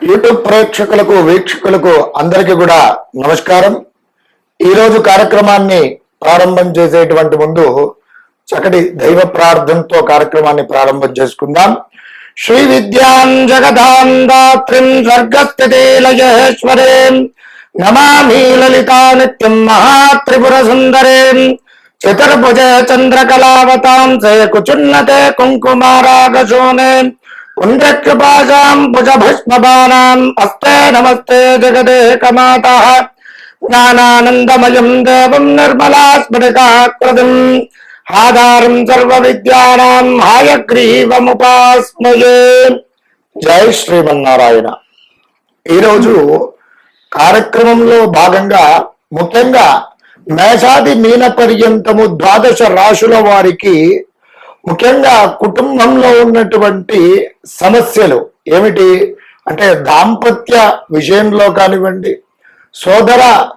YouTube ప్రేక్షకులకు వీక్షకులకు అందరికీ కూడా నమస్కారం. ఈరోజు కార్యక్రమాన్ని ప్రారంభం చేసేటువంటి ముందు చక్కటి దైవ ప్రార్థనతో కార్యక్రమాన్ని ప్రారంభం చేసుకుందాం. శ్రీ విద్యాం జగదాం దాత్రిం స్వర్గస్థితి లయేశ్వరీం నమామి లలితా నిత్యం మహాత్రిపుర సుందరీం చతుర్భుజ చంద్రకళావతాం కుచున్నతే కుంకుమారాగశోనే పుండ్రకృపాశాం భుజభస్మబాణాం అస్తే నమస్తే జగదేకమాతః జ్ఞానానందమయం దేవం నిర్మలాస్ఫటికాకృతిం ఆధారం సర్వ విద్యానాం హయగ్రీవముపాస్మయే. జై శ్రీమన్నారాయణ. ఈరోజు కార్యక్రమంలో భాగంగా ముఖ్యంగా మేషాది మీన పర్యంతము ద్వాదశ రాశుల వారికి ముఖ్యంగా కుటుంబంలో ఉన్నటువంటి సమస్యలు ఏమిటి అంటే దాంపత్య విషయంలో కానివ్వండి,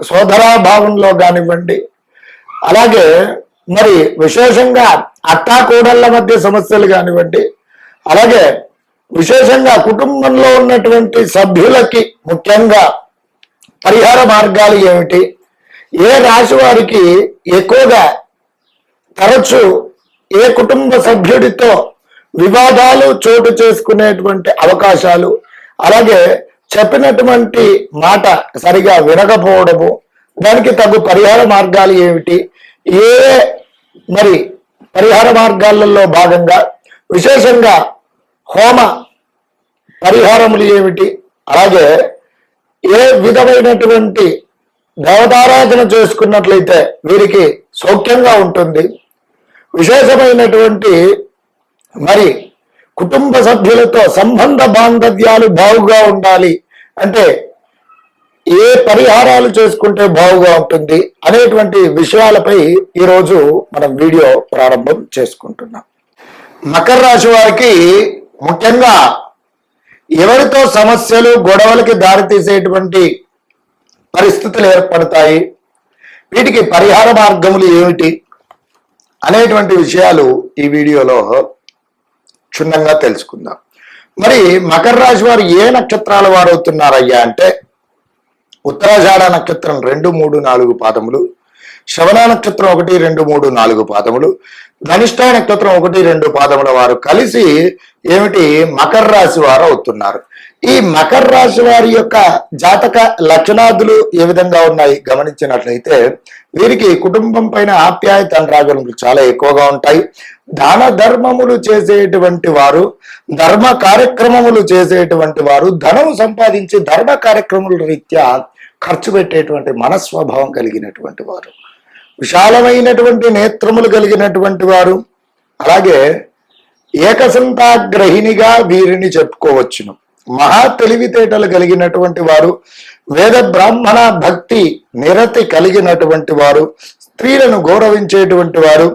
సోదరాభావంలో కానివ్వండి, అలాగే మరి విశేషంగా అత్తాకోడళ్ళ మధ్య సమస్యలు కానివ్వండి, అలాగే విశేషంగా కుటుంబంలో ఉన్నటువంటి సభ్యులకి ముఖ్యంగా పరిహార మార్గాలు ఏమిటి, ఏ రాశి వారికి ఎక్కువగా తరచు ఏ కుటుంబ సభ్యుడితో వివాదాలు చోటు చేసుకునేటువంటి అవకాశాలు, అలాగే చెప్పినటువంటి మాట సరిగా వినకపోవడము, దానికి తగు పరిహార మార్గాలు ఏమిటి, ఏ మరి పరిహార మార్గాలలో భాగంగా విశేషంగా హోమ పరిహారములు ఏమిటి, అలాగే ఏ విధమైనటువంటి దేవతారాధన చేసుకున్నట్లయితే వీరికి సౌఖ్యంగా ఉంటుంది, విశేషమైనటువంటి మరి కుటుంబ సభ్యులతో సంబంధ బాంధవ్యాలు బాగుగా ఉండాలి అంటే ఏ పరిహారాలు చేసుకుంటే బాగుగా ఉంటుంది అనేటువంటి విషయాలపై ఈరోజు మనం వీడియో ప్రారంభం చేసుకుంటున్నాం. మకర రాశి వారికి ముఖ్యంగా ఎవరితో సమస్యలు గొడవలకి దారితీసేటువంటి పరిస్థితులు ఏర్పడతాయి, వీటికి పరిహార మార్గములు ఏమిటి అనేటువంటి విషయాలు ఈ వీడియోలో క్షుణ్ణంగా తెలుసుకుందాం. మరి మకర రాశి వారు ఏ నక్షత్రాల వారు అవుతున్నారయ్యా అంటే ఉత్తరాషాఢ నక్షత్రం 2, 3, 4 పాదములు, శ్రవణ నక్షత్రం 1, 2, 3, 4 పాదములు, ధనిష్ట నక్షత్రం 1, 2 పాదముల వారు కలిసి ఏమిటి మకర రాశి వారు అవుతున్నారు. ఈ మకర రాశి వారి యొక్క జాతక లక్షణాదులు ఏ విధంగా ఉన్నాయి గమనించినట్లయితే వీరికి కుటుంబం పైన ఆప్యాయత అనురాగములు చాలా ఎక్కువగా ఉంటాయి. దాన ధర్మములు చేసేటువంటి వారు, ధర్మ కార్యక్రమములు చేసేటువంటి వారు, ధనం సంపాదించి ధర్మ కార్యక్రమాల రీత్యా ఖర్చు పెట్టేటువంటి మనస్వభావం కలిగినటువంటి వారు, విశాలమైనటువంటి నేత్రములు కలిగినటువంటి వారు, అలాగే ఏకసంతాగ్రహిణిగా వీరిని చెప్పుకోవచ్చును. మహా తెలివితేటలు కలిగినటువంటి వారు, వేద బ్రాహ్మణ భక్తి నిరతి కలిగినటువంటి వారు, స్త్రీలను గౌరవించేటువంటి వారు,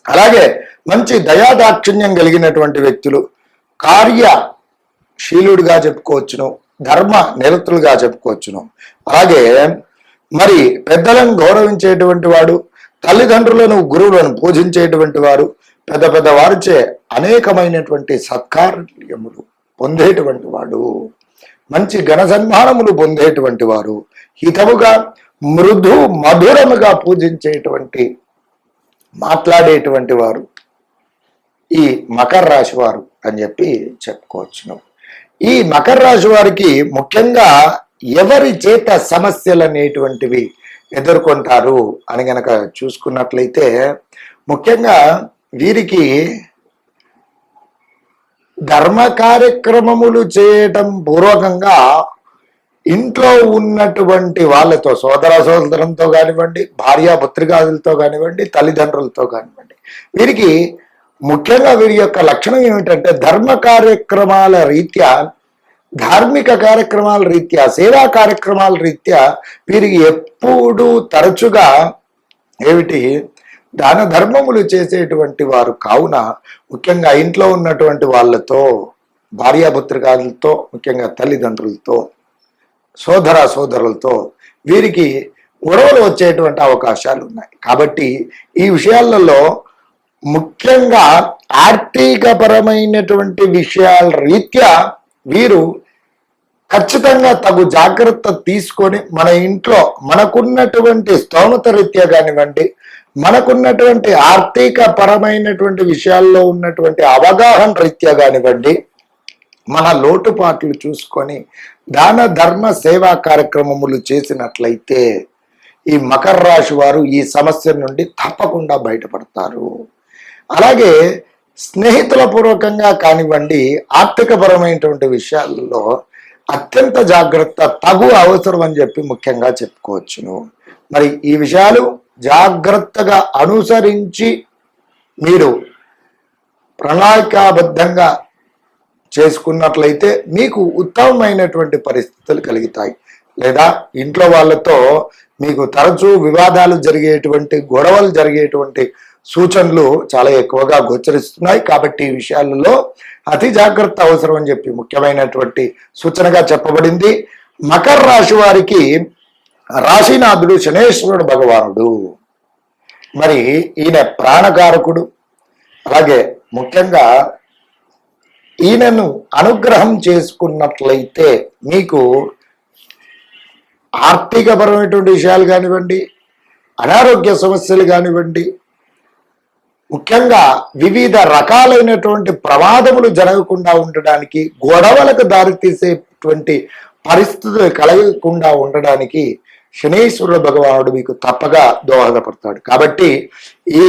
అలాగే మంచి దయాదాక్షిణ్యం కలిగినటువంటి వ్యక్తులు, కార్యశీలుడిగా చెప్పుకోవచ్చును, ధర్మ నిరతులుగా చెప్పుకోవచ్చును. అలాగే మరి పెద్దలను గౌరవించేటువంటి వాడు, తల్లిదండ్రులను గురువులను పూజించేటువంటి వారు, పెద్ద పెద్ద వారిచే అనేకమైనటువంటి సత్కార్యములు పొందేటువంటి వాడు, మంచి ఘన సన్మానములు పొందేటువంటి వారు, హితముగా మృదు మధురముగా పూజించేటువంటి మాట్లాడేటువంటి వారు ఈ మకర రాశి వారు అని చెప్పి చెప్పుకోవచ్చును. ఈ మకర రాశి వారికి ముఖ్యంగా ఎవరి చేత సమస్యలు అనేటువంటివి ఎదుర్కొంటారు అని గనక చూసుకున్నట్లయితే ముఖ్యంగా వీరికి ధర్మ కార్యక్రమములు చేయటం పూర్వకంగా ఇంట్లో ఉన్నటువంటి వాళ్ళతో సోదరంతో కానివ్వండి, భార్యాపుత్రికాదులతో కానివ్వండి, తల్లిదండ్రులతో కానివ్వండి, వీరికి ముఖ్యంగా వీరి యొక్క లక్షణం ఏమిటంటే ధర్మ కార్యక్రమాల రీత్యా, ధార్మిక కార్యక్రమాల రీత్యా, సేవా కార్యక్రమాల రీత్యా వీరికి ఎప్పుడూ తరచుగా ఏమిటి దాన ధర్మములు చేసేటువంటి వారు కావున ముఖ్యంగా ఇంట్లో ఉన్నటువంటి వాళ్ళతో, భార్యాపుత్రికాదులతో, ముఖ్యంగా తల్లిదండ్రులతో, సోదరులతో వీరికి గొడవలు వచ్చేటువంటి అవకాశాలు ఉన్నాయి. కాబట్టి ఈ విషయాలలో ముఖ్యంగా ఆర్థికపరమైనటువంటి విషయాల రీత్యా వీరు ఖచ్చితంగా తగు జాగ్రత్త తీసుకొని మన ఇంట్లో మనకున్నటువంటి స్తోమత రీత్యా కానివ్వండి, మనకున్నటువంటి ఆర్థిక పరమైనటువంటి విషయాల్లో ఉన్నటువంటి అవగాహన రీత్యా కానివ్వండి, మన లోటుపాట్లు చూసుకొని దాన ధర్మ సేవా కార్యక్రమములు చేసినట్లయితే ఈ మకర రాశి వారు ఈ సమస్య నుండి తప్పకుండా బయటపడతారు. అలాగే స్నేహితుల పూర్వకంగా కానివ్వండి, ఆర్థిక పరమైనటువంటి విషయాల్లో అత్యంత జాగ్రత్త తగు అవసరం అని చెప్పి ముఖ్యంగా చెప్పుకోవచ్చును. మరి ఈ విషయాలు జాగ్రత్తగా అనుసరించి మీరు ప్రణాళికాబద్ధంగా చేసుకున్నట్లయితే మీకు ఉత్తమమైనటువంటి పరిస్థితులు కలుగుతాయి. లేదా ఇంట్లో వాళ్ళతో మీకు తరచూ వివాదాలు జరిగేటువంటి, గొడవలు జరిగేటువంటి సూచనలు చాలా ఎక్కువగా గోచరిస్తున్నాయి. కాబట్టి ఈ విషయాలలో అతి జాగ్రత్త అవసరం అని చెప్పి ముఖ్యమైనటువంటి సూచనగా చెప్పబడింది. మకర రాశి వారికి రాశినాథుడు శనేశ్వరుడు భగవానుడు. మరి ఈయన ప్రాణకారకుడు. అలాగే ముఖ్యంగా ఈయనను అనుగ్రహం చేసుకున్నట్లయితే మీకు ఆర్థికపరమైనటువంటి విషయాలు కానివ్వండి, అనారోగ్య సమస్యలు కానివ్వండి, ముఖ్యంగా వివిధ రకాలైనటువంటి ప్రమాదములు జరగకుండా ఉండడానికి, గొడవలకు దారితీసేటువంటి పరిస్థితులు కలగకుండా ఉండడానికి శనీశ్వరుడు భగవానుడు మీకు తప్పగా దోహదపడతాడు. కాబట్టి ఈ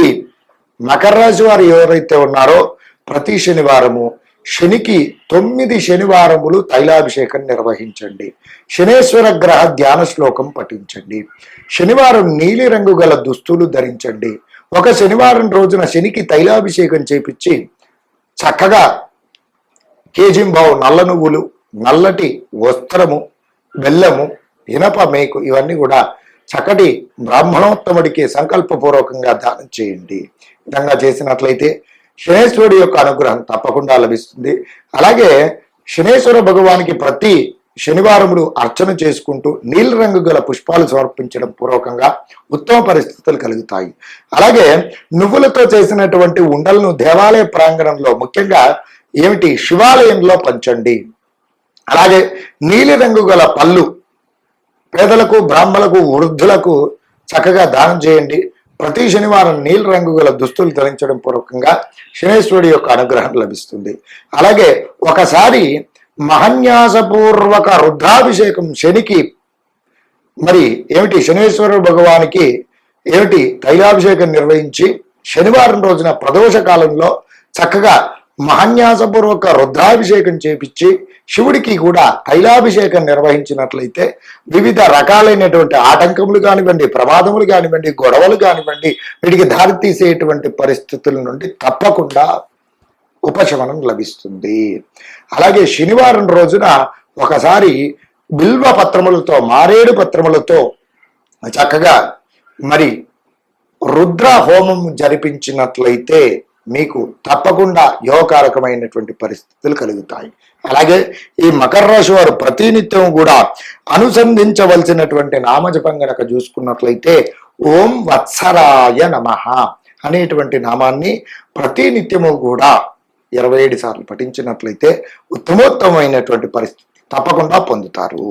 మకర రాశి వారు ఎవరైతే ఉన్నారో ప్రతి శనివారము శనికి 9 శనివారములు తైలాభిషేకం నిర్వహించండి. శనేశ్వర గ్రహ ధ్యాన శ్లోకం పఠించండి. శనివారం నీలి రంగు గల దుస్తులు ధరించండి. ఒక శనివారం రోజున శనికి తైలాభిషేకం చేపించి చక్కగా కేజింబావు నల్ల నువ్వులు, నల్లటి వస్త్రము, బెల్లము, ఇనప మేకు ఇవన్నీ కూడా చక్కటి బ్రాహ్మణోత్తముడికి సంకల్పపూర్వకంగా దానం చేయండి. విధంగా చేసినట్లయితే శనేశ్వరుడి యొక్క అనుగ్రహం తప్పకుండా లభిస్తుంది. అలాగే శనేశ్వర భగవానికి ప్రతి శనివారములు అర్చన చేసుకుంటూ నీలి రంగు గల పుష్పాలు సమర్పించడం పూర్వకంగా ఉత్తమ పరిస్థితులు కలుగుతాయి. అలాగే నువ్వులతో చేసినటువంటి ఉండలను దేవాలయ ప్రాంగణంలో, ముఖ్యంగా ఏమిటి శివాలయంలో పంచండి. అలాగే నీలి రంగు గల పళ్ళు పేదలకు, బ్రాహ్మణులకు, వృద్ధులకు చక్కగా దానం చేయండి. ప్రతి శనివారం నీలి రంగు గల దుస్తులు ధరించడం పూర్వకంగా శనేశ్వరుడి యొక్క అనుగ్రహం లభిస్తుంది. అలాగే ఒకసారి మహన్యాసపూర్వక రుద్రాభిషేకం శనికి మరి ఏమిటి శనేశ్వరుడు భగవానికి ఏమిటి తైలాభిషేకం నిర్వహించి శనివారం రోజున ప్రదోష కాలంలో చక్కగా మహన్యాసపూర్వక రుద్రాభిషేకం చేపించి శివుడికి కూడా తైలాభిషేకం నిర్వహించినట్లయితే వివిధ రకాలైనటువంటి ఆటంకములు కానివ్వండి, ప్రమాదములు కానివ్వండి, గొడవలు కానివ్వండి, వీటికి దారితీసేటువంటి పరిస్థితుల నుండి తప్పకుండా ఉపశమనం లభిస్తుంది. అలాగే శనివారం రోజున ఒకసారి బిల్వ పత్రములతో, మారేడు పత్రములతో చక్కగా మరి రుద్ర హోమం జరిపించినట్లయితే మీకు తప్పకుండా యోగకారకమైనటువంటి పరిస్థితులు కలుగుతాయి. అలాగే ఈ మకర రాశి వారు ప్రతినిత్యం కూడా అనుసంధించవలసినటువంటి నామజపం గనక చూసుకున్నట్లయితే ఓం వత్సరాయ నమః అనేటువంటి నామాన్ని ప్రతినిత్యము కూడా 27 సార్లు పఠించినట్లయితే ఉత్తమోత్తమైనటువంటి పరిస్థితి తప్పకుండా పొందుతారు.